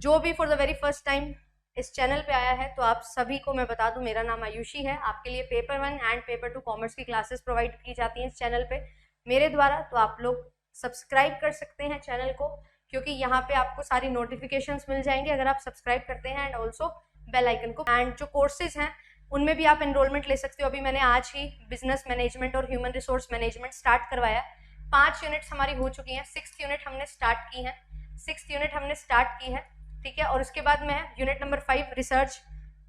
जो भी for the very first time इस चैनल पे आया है तो आप सभी को मैं बता दूं, मेरा नाम आयुषी है। आपके लिए पेपर 1 एंड पेपर 2 कॉमर्स की क्लासेस प्रोवाइड की जाती हैं इस चैनल पे मेरे द्वारा। तो आप लोग सब्सक्राइब कर सकते हैं चैनल को, क्योंकि यहाँ पे आपको सारी नोटिफिकेशंस मिल जाएंगे अगर आप सब्सक्राइब करते हैं, एंड ऑल्सो बेल आइकन को। एंड जो कोर्सेज हैं उनमें भी आप एनरोलमेंट ले सकते हो। अभी मैंने आज ही बिजनेस मैनेजमेंट और ह्यूमन रिसोर्स मैनेजमेंट स्टार्ट करवाया। 5 यूनिट्स हमारी हो चुकी हैं, 6th यूनिट हमने स्टार्ट की है, 6th यूनिट हमने स्टार्ट की है, ठीक है। और उसके बाद मैं यूनिट नंबर 5 रिसर्च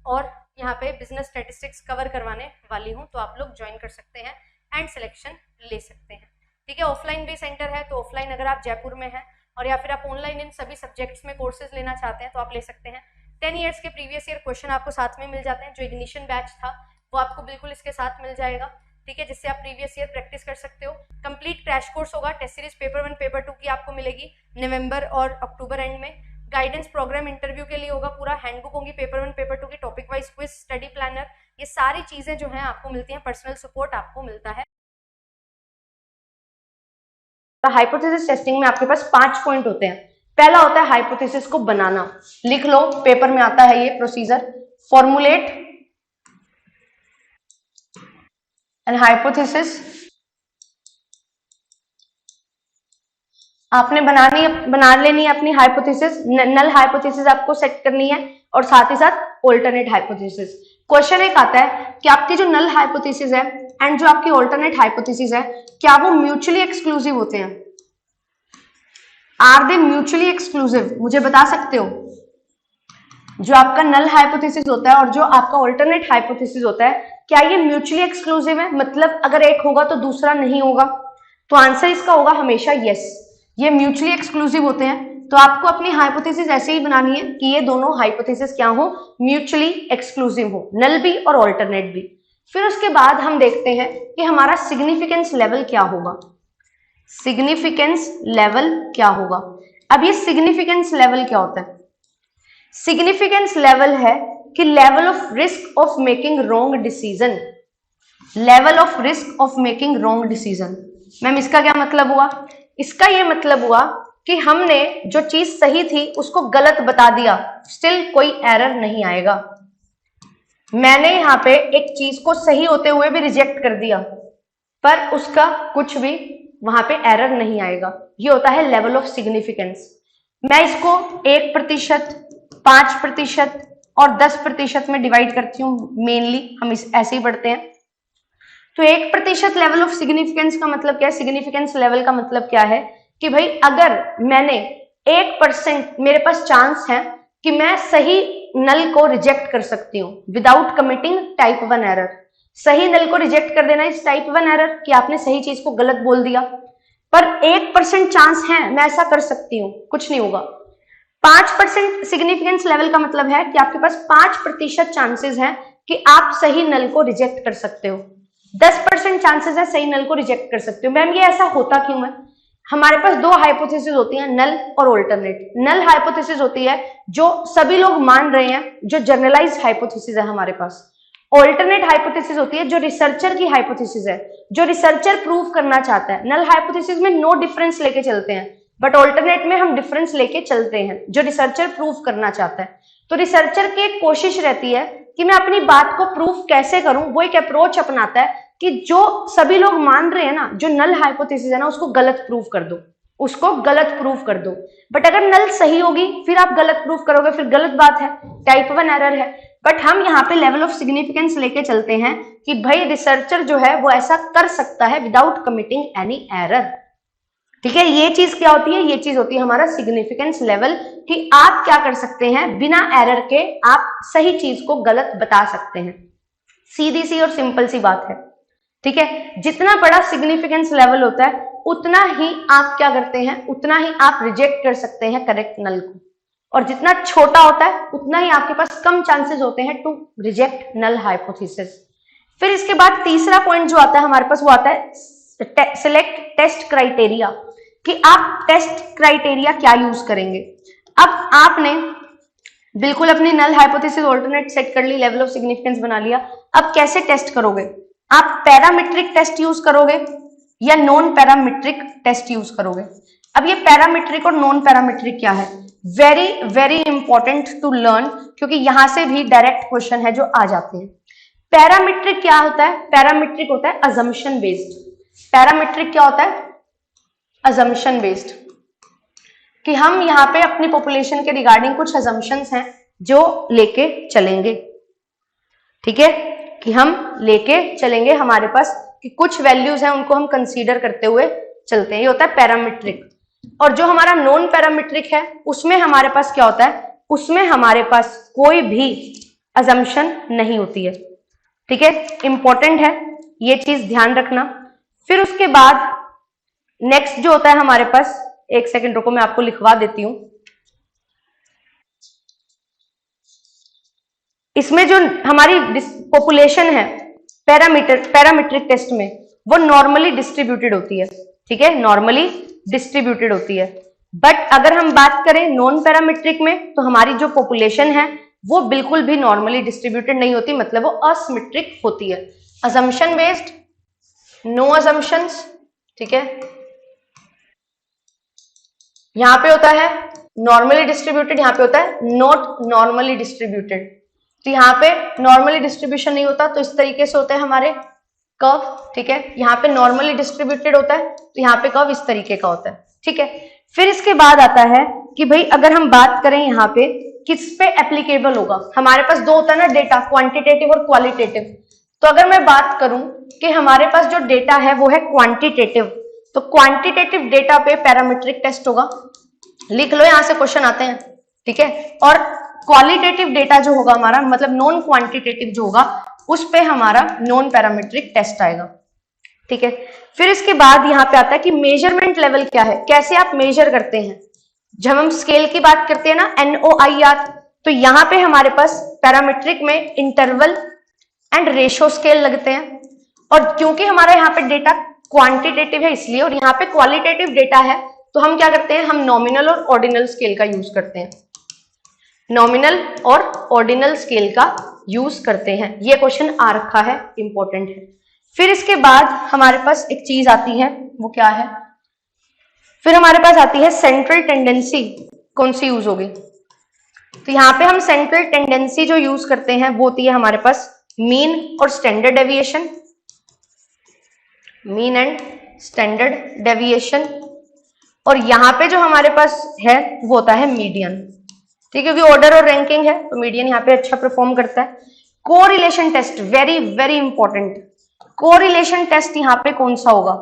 और यहाँ पे बिजनेस स्टैटिस्टिक्स कवर करवाने वाली हूँ। तो आप लोग ज्वाइन कर सकते हैं एंड सिलेक्शन ले सकते हैं, ठीक है। ऑफलाइन भी सेंटर है, तो ऑफलाइन अगर आप जयपुर में हैं और या फिर आप ऑनलाइन इन सभी सब्जेक्ट्स में कोर्सेज लेना चाहते हैं तो आप ले सकते हैं। 10 ईयर्स के प्रीवियस ईयर क्वेश्चन आपको साथ में मिल जाते हैं। जो इग्निशन बैच था वो आपको बिल्कुल इसके साथ मिल जाएगा, ठीक है, जिससे आप प्रीवियस ईयर प्रैक्टिस कर सकते हो। कंप्लीट क्रैश कोर्स होगा। टेस्ट सीरीज पेपर 1 पेपर 2 की आपको मिलेगी नवंबर और अक्टूबर एंड में। गाइडेंस प्रोग्राम इंटरव्यू के लिए होगा, पूरा हैंडबुक होगी पेपर 1 पेपर 2 की, topic wise quiz, study planner, ये सारी चीजें जो हैं आपको मिलती हैं। पर्सनल सपोर्ट आपको मिलता है। हाइपोथेसिस टेस्टिंग में आपके पास 5 पॉइंट होते हैं। पहला होता है हाइपोथेसिस को बनाना। लिख लो, पेपर में आता है ये प्रोसीजर। Formulate and hypothesis. आपने बना लेनी है अपनी हाइपोथेसिस। नल हाइपोथेसिस आपको सेट करनी है और साथ ही साथ ऑल्टरनेट हाइपोथेसिस। क्वेश्चन एक आता है कि आपकी जो नल हाइपोथेसिस है एंड जो आपकी ऑल्टरनेट हाइपोथेसिस है, क्या वो म्यूचुअली एक्सक्लूसिव होते हैं? Are they mutually exclusive? मुझे बता सकते हो? जो आपका नल हाइपोथेसिस होता है और जो आपका ऑल्टरनेट हाइपोथेसिस होता है, क्या ये म्यूचुअली एक्सक्लूसिव है? मतलब अगर एक होगा तो दूसरा नहीं होगा? तो आंसर इसका होगा हमेशा यस, ये म्यूचुअली एक्सक्लूसिव होते हैं। तो आपको अपनी हाइपोथेसिस ऐसे ही बनानी है कि ये दोनों हाइपोथेसिस क्या हो, म्यूचुअली एक्सक्लूसिव हो, नल भी और ऑल्टरनेट भी। फिर उसके बाद हम देखते हैं कि हमारा सिग्निफिकेंस लेवल क्या होगा। सिग्निफिकेंस लेवल क्या होगा? अब ये सिग्निफिकेंस लेवल क्या होता है? सिग्निफिकेंस लेवल है कि level of risk of making wrong decision. Level of risk of making wrong decision. Ma'am इसका क्या मतलब हुआ? इसका ये मतलब हुआ कि हमने जो चीज सही थी उसको गलत बता दिया, स्टिल कोई एरर नहीं आएगा। मैंने यहाँ पे एक चीज को सही होते हुए भी रिजेक्ट कर दिया, पर उसका कुछ भी वहां पे एरर नहीं आएगा। ये होता है लेवल ऑफ सिग्निफिकेंस। मैं इसको 1%, 5% और 10% में डिवाइड करती हूँ। मेनली हम इस ऐसे ही पढ़ते हैं। तो 1% लेवल ऑफ सिग्निफिकेंस का मतलब क्या है? सिग्निफिकेंस लेवल का मतलब क्या है कि भाई अगर मैंने 1% मेरे पास चांस है कि मैं सही नल को रिजेक्ट कर सकती हूँ विदाउट कमिटिंग टाइप 1 एरर। सही नल को रिजेक्ट कर देना इस टाइप 1 एरर कि आपने सही चीज को गलत बोल दिया, पर 1% चांस है मैं ऐसा कर सकती हूँ, कुछ नहीं होगा। 5% सिग्निफिकेंस लेवल का मतलब है कि आपके पास 5% चांसेस है कि आप सही नल को रिजेक्ट कर सकते हो। 10% चांसेस है सही नल को रिजेक्ट कर सकते हो। मैम ये ऐसा होता क्यों है? हमारे पास 2 हाइपोथेसिस होती हैं, नल और ऑल्टरनेट। नल हाइपोथेसिस होती है जो सभी लोग मान रहे हैं, जो जनरलाइज्ड हाइपोथेसिस है हमारे पास। ऑल्टरनेट हाइपोथेसिस होती है जो रिसर्चर की हाइपोथेसिस है, जो रिसर्चर प्रूव करना चाहता है। नल हाइपोथेसिस में नो डिफरेंस लेके चलते हैं, बट ऑल्टरनेट में हम डिफरेंस लेके चलते हैं, जो रिसर्चर प्रूव करना चाहता है। तो रिसर्चर की एक कोशिश रहती है कि मैं अपनी बात को प्रूव कैसे करूं। वो एक अप्रोच अपनाता है कि जो सभी लोग मान रहे हैं ना, जो नल हाइपोथेसिस है ना, उसको गलत प्रूव कर दो, उसको गलत प्रूव कर दो। बट अगर नल सही होगी फिर आप गलत प्रूव करोगे, फिर गलत बात है, टाइप 1 एरर है। बट हम यहाँ पे लेवल ऑफ सिग्निफिकेंस लेके चलते हैं कि भाई रिसर्चर जो है वो ऐसा कर सकता है विदाउट कमिटिंग एनी एरर, ठीक है। ये चीज क्या होती है? ये चीज होती है हमारा सिग्निफिकेंस लेवल, कि आप क्या कर सकते हैं, बिना एरर के आप सही चीज को गलत बता सकते हैं। सीधी सी और सिंपल सी बात है, ठीक है। जितना बड़ा सिग्निफिकेंस लेवल होता है उतना ही आप क्या करते हैं, उतना ही आप रिजेक्ट कर सकते हैं करेक्ट नल को, और जितना छोटा होता है उतना ही आपके पास कम चांसेस होते हैं टू रिजेक्ट नल हाइपोथेसिस। फिर इसके बाद तीसरा पॉइंट जो आता है हमारे पास, वो आता है सिलेक्ट टेस्ट क्राइटेरिया, कि आप टेस्ट क्राइटेरिया क्या यूज करेंगे। अब आपने बिल्कुल अपनी नल हाइपोथेसिस ऑल्टरनेट सेट कर ली, लेवल ऑफ सिग्निफिकेंस बना लिया। अब कैसे टेस्ट करोगे? आप पैरामीट्रिक टेस्ट यूज करोगे या नॉन पैरामीट्रिक टेस्ट यूज करोगे? अब ये पैरामीट्रिक और नॉन पैरामीट्रिक क्या है? Very very important to learn, क्योंकि यहां से भी डायरेक्ट क्वेश्चन है जो आ जाते हैं। पैरामीट्रिक क्या होता है? पैरामीट्रिक होता है अजम्पशन बेस्ड। पैरामीट्रिक क्या होता है? अजम्पशन बेस्ड, कि हम यहाँ पे अपनी पॉपुलेशन के रिगार्डिंग कुछ अजम्पशंस हैं जो लेके चलेंगे, ठीक है, कि हम लेके चलेंगे हमारे पास कि कुछ वैल्यूज हैं उनको हम कंसीडर करते हुए चलते हैं, ये होता है पैरामीट्रिक। और जो हमारा नॉन पैरामीट्रिक है उसमें हमारे पास क्या होता है? उसमें हमारे पास कोई भी अजम्पशन नहीं होती है, ठीक है, इंपॉर्टेंट है ये चीज ध्यान रखना। फिर उसके बाद नेक्स्ट जो होता है हमारे पास, एक सेकंड रुको मैं आपको लिखवा देती हूं। इसमें जो हमारी पॉपुलेशन है पैरामीट्रिक टेस्ट में, वो नॉर्मली डिस्ट्रीब्यूटेड होती है, ठीक है, नॉर्मली डिस्ट्रीब्यूटेड होती है। बट अगर हम बात करें नॉन पैरामीट्रिक में, तो हमारी जो पॉपुलेशन है वो बिल्कुल भी नॉर्मली डिस्ट्रीब्यूटेड नहीं होती, मतलब वो असिमेट्रिक होती है। असम्पशन बेस्ड, नो असम्पशंस, ठीक है, यहां पे होता है नॉर्मली डिस्ट्रीब्यूटेड, यहां पे होता है नॉट नॉर्मली डिस्ट्रीब्यूटेड। तो यहाँ पे नॉर्मली डिस्ट्रीब्यूशन नहीं होता, तो इस तरीके से होते हैं हमारे कर्व, ठीक है, यहाँ पे नॉर्मली डिस्ट्रीब्यूटेड होता है, तो यहाँ पे कर्व इस तरीके का होता है, ठीक है। फिर इसके बाद आता है कि भाई अगर हम बात करें यहाँ पे किस पे एप्लीकेबल होगा, हमारे पास दो होता है ना डेटा, क्वांटिटेटिव और क्वालिटेटिव। तो अगर मैं बात करूं कि हमारे पास जो डेटा है वो है क्वांटिटेटिव, तो क्वांटिटेटिव डेटा पे पैरामीट्रिक टेस्ट होगा, लिख लो, यहां से क्वेश्चन आते हैं, ठीक है। और क्वालिटेटिव डेटा जो होगा हमारा, मतलब नॉन क्वांटिटेटिव जो होगा, उस पे हमारा नॉन पैरामीट्रिक टेस्ट आएगा, ठीक है। फिर इसके बाद यहाँ पे आता है कि मेजरमेंट लेवल क्या है, कैसे आप मेजर करते हैं। जब हम स्केल की बात करते हैं ना, NOIR, तो यहाँ पे हमारे पास पैरामीट्रिक में इंटरवल एंड रेशो स्केल लगते हैं। और क्योंकि हमारा यहाँ पे डेटा क्वांटिटेटिव है इसलिए, और यहाँ पे क्वालिटेटिव डेटा है, तो हम क्या करते हैं, हम नॉमिनल और ऑर्डिनल स्केल का यूज करते हैं, नॉमिनल और ऑर्डिनल स्केल का यूज करते हैं। ये क्वेश्चन आ रखा है, इंपॉर्टेंट है। फिर इसके बाद हमारे पास एक चीज आती है, वो क्या है, फिर हमारे पास आती है सेंट्रल टेंडेंसी, कौन सी यूज होगी। तो यहाँ पे हम सेंट्रल टेंडेंसी जो यूज करते हैं वो होती है हमारे पास मीन और standard deviation, mean and standard deviation. और यहाँ पे जो हमारे पास है वो होता है मीडियन, ठीक है, क्योंकि ऑर्डर और रैंकिंग है तो मीडियन यहाँ पे अच्छा परफॉर्म करता है। Correlation test, very very important, correlation test यहाँ पे कौन सा होगा,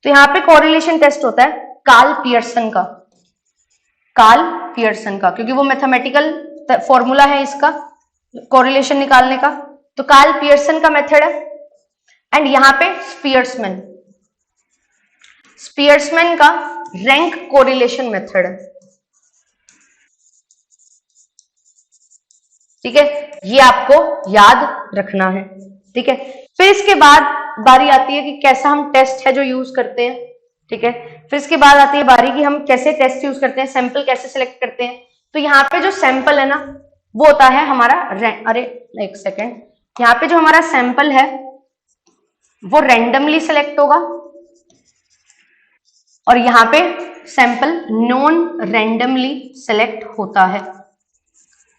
तो यहाँ पे कोरिलेशन टेस्ट होता है कार्ल पियर्सन का, कार्ल पियर्सन का, क्योंकि वो मैथमेटिकल फॉर्मूला है इसका कोरिलेशन निकालने का, तो कार्ल पियर्सन का मेथड है। एंड यहाँ पे स्पियर्समैन, स्पियर्समैन का रैंक कोरिलेशन मेथड है, ठीक है, ये आपको याद रखना है, ठीक है। फिर इसके बाद बारी आती है कि कैसा हम टेस्ट है जो यूज करते हैं, ठीक है। फिर इसके बाद आती है बारी कि हम कैसे टेस्ट यूज करते हैं, सैंपल कैसे सिलेक्ट करते हैं। तो यहाँ पे जो सैंपल है ना वो होता है हमारा अरे एक सेकेंड, यहाँ पे जो हमारा सैंपल है वो रैंडमली सिलेक्ट होगा, और यहाँ पे सैंपल नॉन रैंडमली सिलेक्ट होता है,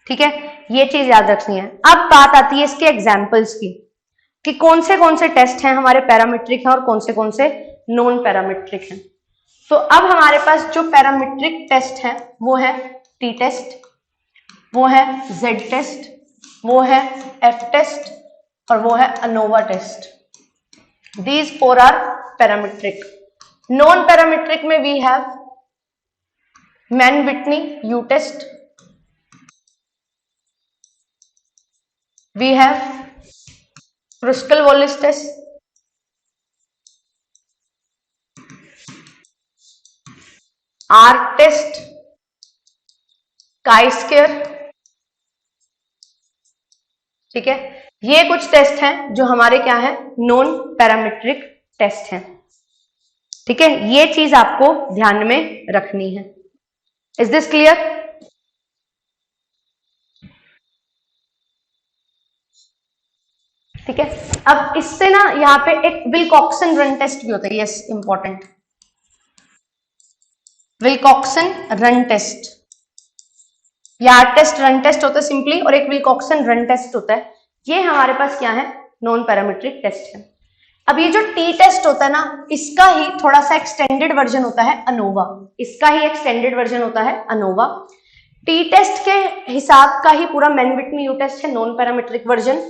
ठीक है, ये चीज याद रखनी है। अब बात आती है इसके एग्जाम्पल्स की, कि कौन से टेस्ट हैं हमारे पैरामीट्रिक हैं और कौन से नॉन पैरामीट्रिक हैं। तो अब हमारे पास जो पैरामीट्रिक टेस्ट है वो है टी टेस्ट, वो है जेड टेस्ट, वो है एफ टेस्ट, और वो है ANOVA test. These four are parametric. Non parametric में we have Mann Whitney U test, we have Bristol-Wallis test, R test, chi-square, ठीक है। ये कुछ टेस्ट हैं जो हमारे क्या है, नॉन पैरामीट्रिक टेस्ट हैं, ठीक है, ये चीज आपको ध्यान में रखनी है। Is this clear? ठीक है। अब इससे ना यहाँ पे एक विल्कॉक्सन रन टेस्ट भी होता है, yes important, Wilcoxon run test, या आर टेस्ट रन टेस्ट होता है सिंपली, और एक विल्कॉक्सन रन टेस्ट होता है। ये हमारे पास क्या है, नॉन पैरामीट्रिक टेस्ट है। अब ये जो टी टेस्ट होता है ना, इसका ही थोड़ा सा एक्सटेंडेड वर्जन होता है अनोवा, इसका ही एक्सटेंडेड वर्जन होता है अनोवा। टी टेस्ट के हिसाब का ही पूरा मैन विटनी यू टेस्ट है, नॉन पैरामीट्रिक वर्जन।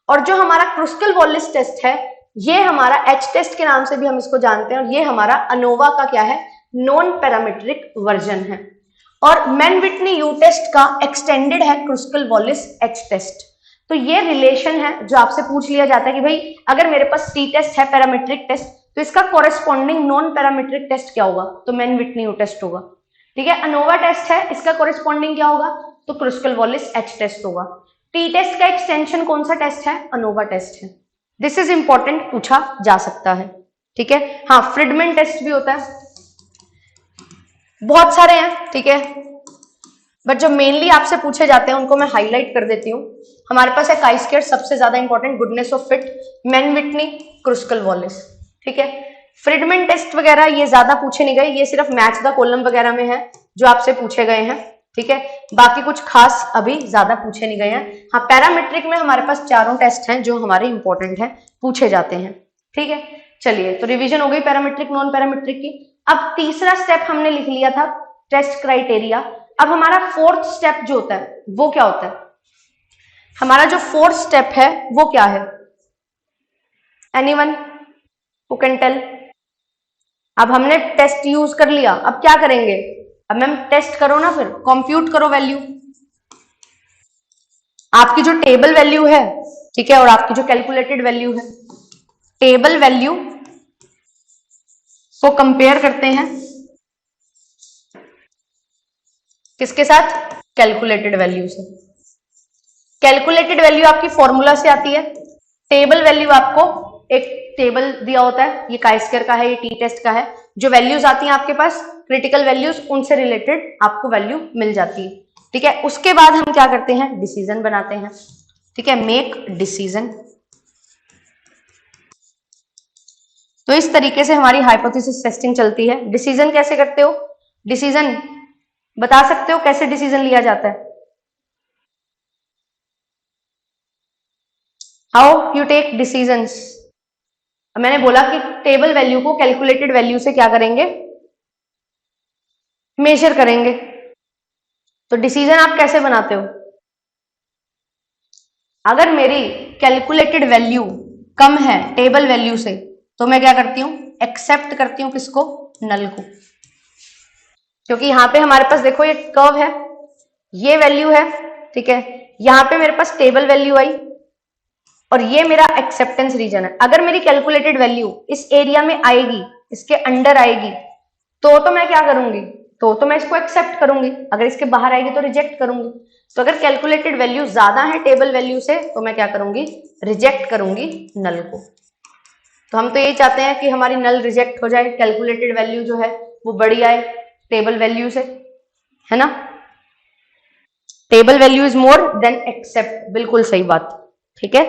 और जो हमारा क्रुस्कल वॉलिस टेस्ट है, ये हमारा एच टेस्ट के नाम से भी हम इसको जानते हैं, और ये हमारा अनोवा का क्या है, नॉन पैरामीट्रिक वर्जन है। और मैन विटनी यू टेस्ट का एक्सटेंडेड है क्रुस्कल वॉलिस एच टेस्ट। तो ये रिलेशन है जो आपसे पूछ लिया जाता है कि भाई अगर मेरे पास टी टेस्ट है पैरामीट्रिक टेस्ट, तो इसका कॉरेस्पॉन्डिंग नॉन पैरामीट्रिक टेस्ट क्या होगा, तो मैन विटनी यू टेस्ट होगा। ठीक है, अनोवा टेस्ट है, इसका कॉरेस्पॉन्डिंग क्या होगा, तो क्रुस्कल वॉलिस एच टेस्ट होगा। टी टेस्ट का एक्सटेंशन कौन सा टेस्ट है, अनोवा टेस्ट है। दिस इज इंपॉर्टेंट, पूछा जा सकता है। ठीक है, हाँ फ्रिडमैन टेस्ट भी होता है, बहुत सारे हैं। ठीक है, बट जो मेनली आपसे पूछे जाते हैं उनको मैं हाईलाइट कर देती हूँ। हमारे पास है काई स्क्वायर, सबसे ज्यादा important, goodness of fit, Mann Whitney, Kruskal Wallis. ठीक है, फ्रिडमैन टेस्ट वगैरह ये ज्यादा पूछे नहीं गए, ये सिर्फ मैच द कॉलम वगैरह में है जो आपसे पूछे गए हैं। ठीक है, बाकी कुछ खास अभी ज्यादा पूछे नहीं गए हैं। हाँ पैरामीट्रिक में हमारे पास चारों टेस्ट हैं जो हमारे इंपॉर्टेंट है, पूछे जाते हैं। ठीक है, चलिए तो रिवीजन हो गई पैरामीट्रिक नॉन पैरामीट्रिक की। अब तीसरा स्टेप हमने लिख लिया था टेस्ट क्राइटेरिया। अब हमारा फोर्थ स्टेप जो होता है वो क्या होता है, हमारा जो फोर्थ स्टेप है वो क्या है, एनीवन हु कैन टेल। अब हमने टेस्ट यूज कर लिया, अब क्या करेंगे, अब मैम टेस्ट करो ना, फिर कंप्यूट करो वैल्यू। आपकी जो टेबल वैल्यू है, ठीक है, और आपकी जो कैलकुलेटेड वैल्यू है, टेबल वैल्यू को कंपेयर करते हैं किसके साथ, कैलकुलेटेड वैल्यू से। कैलकुलेटेड वैल्यू आपकी फॉर्मूला से आती है, टेबल वैल्यू आपको एक टेबल दिया होता है, ये काई स्क्वायर का है, ये टी टेस्ट का है। जो वैल्यूज आती हैं आपके पास क्रिटिकल वैल्यूज, उनसे रिलेटेड आपको वैल्यू मिल जाती है। ठीक है, उसके बाद हम क्या करते हैं, डिसीजन बनाते हैं। ठीक है, मेक डिसीजन। तो इस तरीके से हमारी हाइपोथेसिस टेस्टिंग चलती है। डिसीजन कैसे करते हो, डिसीजन बता सकते हो कैसे डिसीजन लिया जाता है, हाउ यू टेक डिसीजंस। मैंने बोला कि टेबल वैल्यू को कैलकुलेटेड वैल्यू से क्या करेंगे, मेजर करेंगे। तो डिसीजन आप कैसे बनाते हो, अगर मेरी कैलकुलेटेड वैल्यू कम है टेबल वैल्यू से, तो मैं क्या करती हूं, एक्सेप्ट करती हूं किसको, नल को। क्योंकि यहां पे हमारे पास देखो ये कर्व है, ये वैल्यू है। ठीक है, यहां पे मेरे पास टेबल वैल्यू आई और ये मेरा एक्सेप्टेंस रीजन है। अगर मेरी कैलकुलेटेड वैल्यू इस एरिया में आएगी, इसके अंडर आएगी, तो मैं क्या करूंगी, तो मैं इसको एक्सेप्ट करूंगी। अगर इसके बाहर आएगी तो रिजेक्ट करूंगी। तो अगर कैलकुलेटेड वैल्यू ज्यादा है टेबल वैल्यू से, तो मैं क्या करूंगी, रिजेक्ट करूंगी नल को। तो हम तो यही चाहते हैं कि हमारी नल रिजेक्ट हो जाए, कैलकुलेटेड वैल्यू जो है वो बड़ी आए टेबल वैल्यू से, है ना। Table value is more than accept, बिल्कुल सही बात। ठीक है,